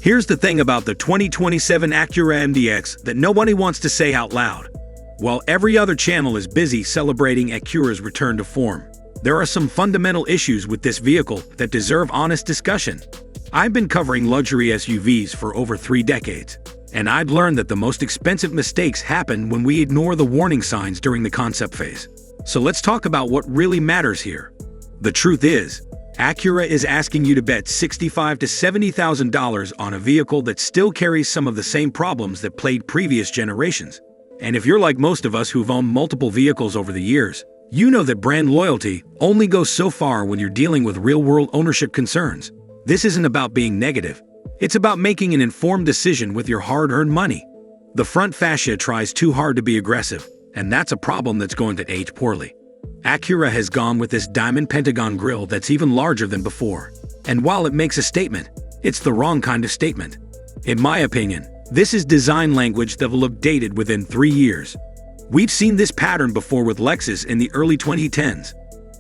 Here's the thing about the 2027 Acura MDX that nobody wants to say out loud. While every other channel is busy celebrating Acura's return to form, there are some fundamental issues with this vehicle that deserve honest discussion. I've been covering luxury SUVs for over 3 decades, and I've learned that the most expensive mistakes happen when we ignore the warning signs during the concept phase. So let's talk about what really matters here. The truth is, Acura is asking you to bet $65,000 to $70,000 on a vehicle that still carries some of the same problems that plagued previous generations. And if you're like most of us who've owned multiple vehicles over the years, you know that brand loyalty only goes so far when you're dealing with real-world ownership concerns. This isn't about being negative. It's about making an informed decision with your hard-earned money. The front fascia tries too hard to be aggressive, and that's a problem that's going to age poorly. Acura has gone with this diamond pentagon grille that's even larger than before. And while it makes a statement, it's the wrong kind of statement. In my opinion, this is design language that will look dated within 3 years. We've seen this pattern before with Lexus in the early 2010s.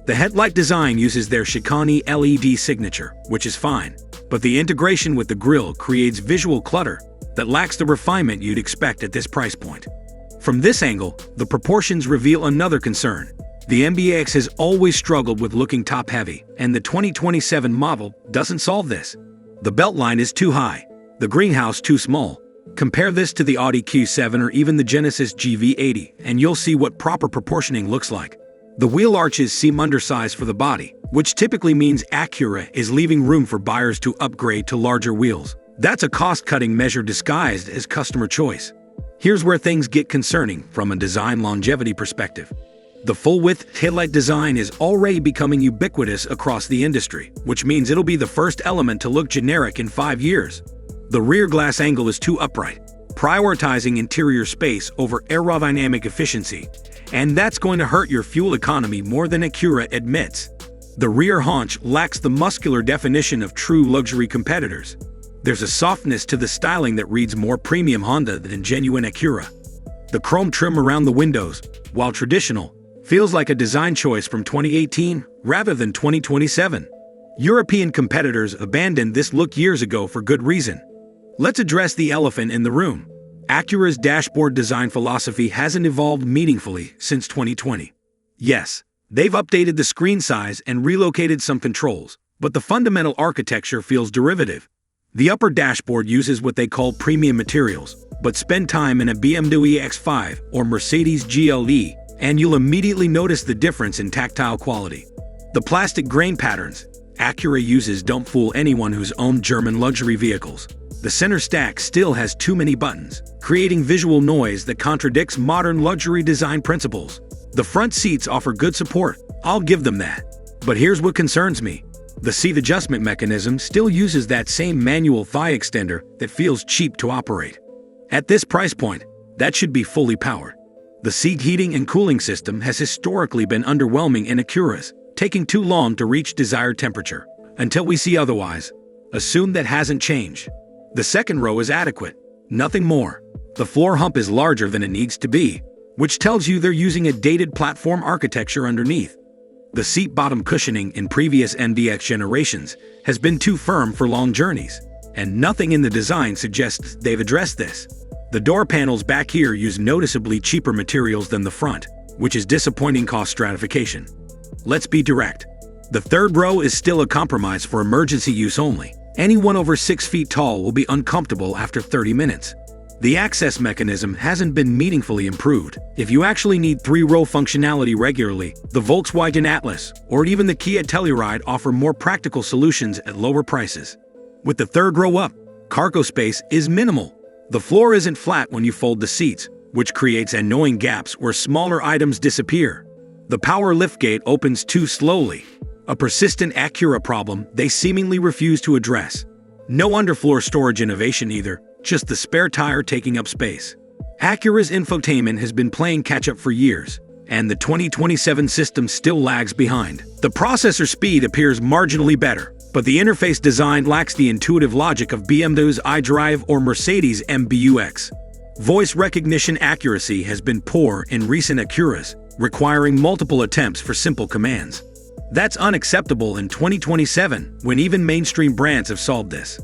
The headlight design uses their Chicane LED signature, which is fine, but the integration with the grille creates visual clutter that lacks the refinement you'd expect at this price point. From this angle, the proportions reveal another concern. The MDX has always struggled with looking top-heavy, and the 2027 model doesn't solve this. The beltline is too high, the greenhouse too small. Compare this to the Audi Q7 or even the Genesis GV80, and you'll see what proper proportioning looks like. The wheel arches seem undersized for the body, which typically means Acura is leaving room for buyers to upgrade to larger wheels. That's a cost-cutting measure disguised as customer choice. Here's where things get concerning from a design longevity perspective. The full-width headlight design is already becoming ubiquitous across the industry, which means it'll be the first element to look generic in 5 years. The rear glass angle is too upright, prioritizing interior space over aerodynamic efficiency, and that's going to hurt your fuel economy more than Acura admits. The rear haunch lacks the muscular definition of true luxury competitors. There's a softness to the styling that reads more premium Honda than genuine Acura. The chrome trim around the windows, while traditional, feels like a design choice from 2018 rather than 2027. European competitors abandoned this look years ago for good reason. Let's address the elephant in the room. Acura's dashboard design philosophy hasn't evolved meaningfully since 2020. Yes, they've updated the screen size and relocated some controls, but the fundamental architecture feels derivative. The upper dashboard uses what they call premium materials, but spend time in a BMW X5 or Mercedes GLE, and you'll immediately notice the difference in tactile quality. The plastic grain patterns Acura uses don't fool anyone who's owned German luxury vehicles. The center stack still has too many buttons, creating visual noise that contradicts modern luxury design principles. The front seats offer good support, I'll give them that. But here's what concerns me. The seat adjustment mechanism still uses that same manual thigh extender that feels cheap to operate. At this price point, that should be fully powered. The seat heating and cooling system has historically been underwhelming in Acuras, taking too long to reach desired temperature. Until we see otherwise, assume that hasn't changed. The second row is adequate, nothing more. The floor hump is larger than it needs to be, which tells you they're using a dated platform architecture underneath. The seat bottom cushioning in previous MDX generations has been too firm for long journeys, and nothing in the design suggests they've addressed this. The door panels back here use noticeably cheaper materials than the front, which is disappointing cost stratification. Let's be direct. The third row is still a compromise for emergency use only. Anyone over 6 feet tall will be uncomfortable after 30 minutes. The access mechanism hasn't been meaningfully improved. If you actually need 3-row functionality regularly, the Volkswagen Atlas or even the Kia Telluride offer more practical solutions at lower prices. With the third row up, cargo space is minimal. The floor isn't flat when you fold the seats, which creates annoying gaps where smaller items disappear. The power liftgate opens too slowly, a persistent Acura problem they seemingly refuse to address. No underfloor storage innovation either, just the spare tire taking up space. Acura's infotainment has been playing catch-up for years, and the 2027 system still lags behind. The processor speed appears marginally better, but the interface design lacks the intuitive logic of BMW's iDrive or Mercedes MBUX. Voice recognition accuracy has been poor in recent Acuras, requiring multiple attempts for simple commands. That's unacceptable in 2027, when even mainstream brands have solved this.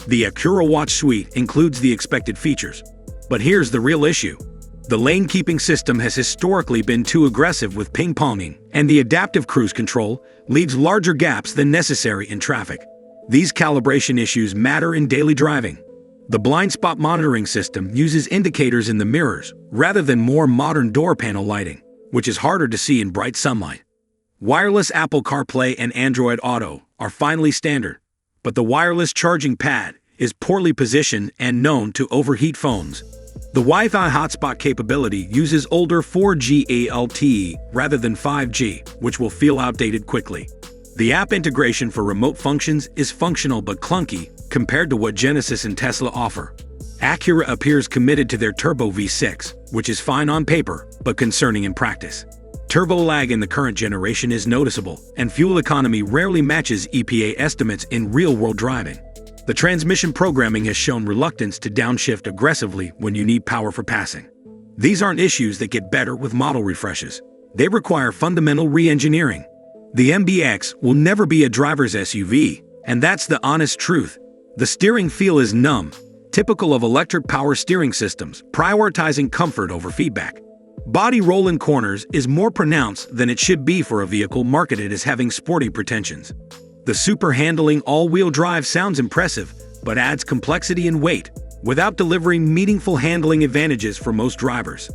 The Acura Watch Suite includes the expected features. But here's the real issue. The lane-keeping system has historically been too aggressive with ping-ponging, and the adaptive cruise control leaves larger gaps than necessary in traffic. These calibration issues matter in daily driving. The blind spot monitoring system uses indicators in the mirrors rather than more modern door panel lighting, which is harder to see in bright sunlight. Wireless Apple CarPlay and Android Auto are finally standard, but the wireless charging pad is poorly positioned and known to overheat phones. The Wi-Fi hotspot capability uses older 4G LTE rather than 5G, which will feel outdated quickly. The app integration for remote functions is functional but clunky compared to what Genesis and Tesla offer. Acura appears committed to their Turbo V6, which is fine on paper, but concerning in practice. Turbo lag in the current generation is noticeable, and fuel economy rarely matches EPA estimates in real-world driving. The transmission programming has shown reluctance to downshift aggressively when you need power for passing. These aren't issues that get better with model refreshes. They require fundamental re-engineering. The MDX will never be a driver's SUV, and that's the honest truth. The steering feel is numb, typical of electric power steering systems, prioritizing comfort over feedback. Body roll in corners is more pronounced than it should be for a vehicle marketed as having sporty pretensions. The super-handling all-wheel drive sounds impressive, but adds complexity and weight, without delivering meaningful handling advantages for most drivers.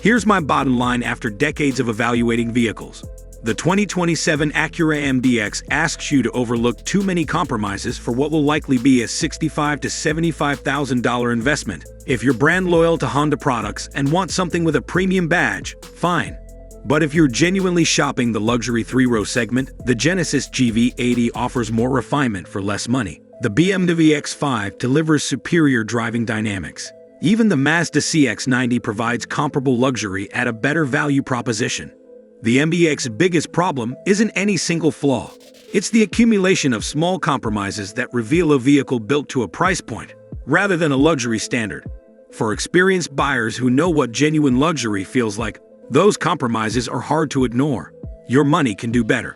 Here's my bottom line after decades of evaluating vehicles. The 2027 Acura MDX asks you to overlook too many compromises for what will likely be a $65,000 to $75,000 investment. If you're brand loyal to Honda products and want something with a premium badge, fine. But if you're genuinely shopping the luxury 3-row segment, the Genesis GV80 offers more refinement for less money. The BMW X5 delivers superior driving dynamics. Even the Mazda CX-90 provides comparable luxury at a better value proposition. The MDX's biggest problem isn't any single flaw. It's the accumulation of small compromises that reveal a vehicle built to a price point, rather than a luxury standard. For experienced buyers who know what genuine luxury feels like, those compromises are hard to ignore. Your money can do better.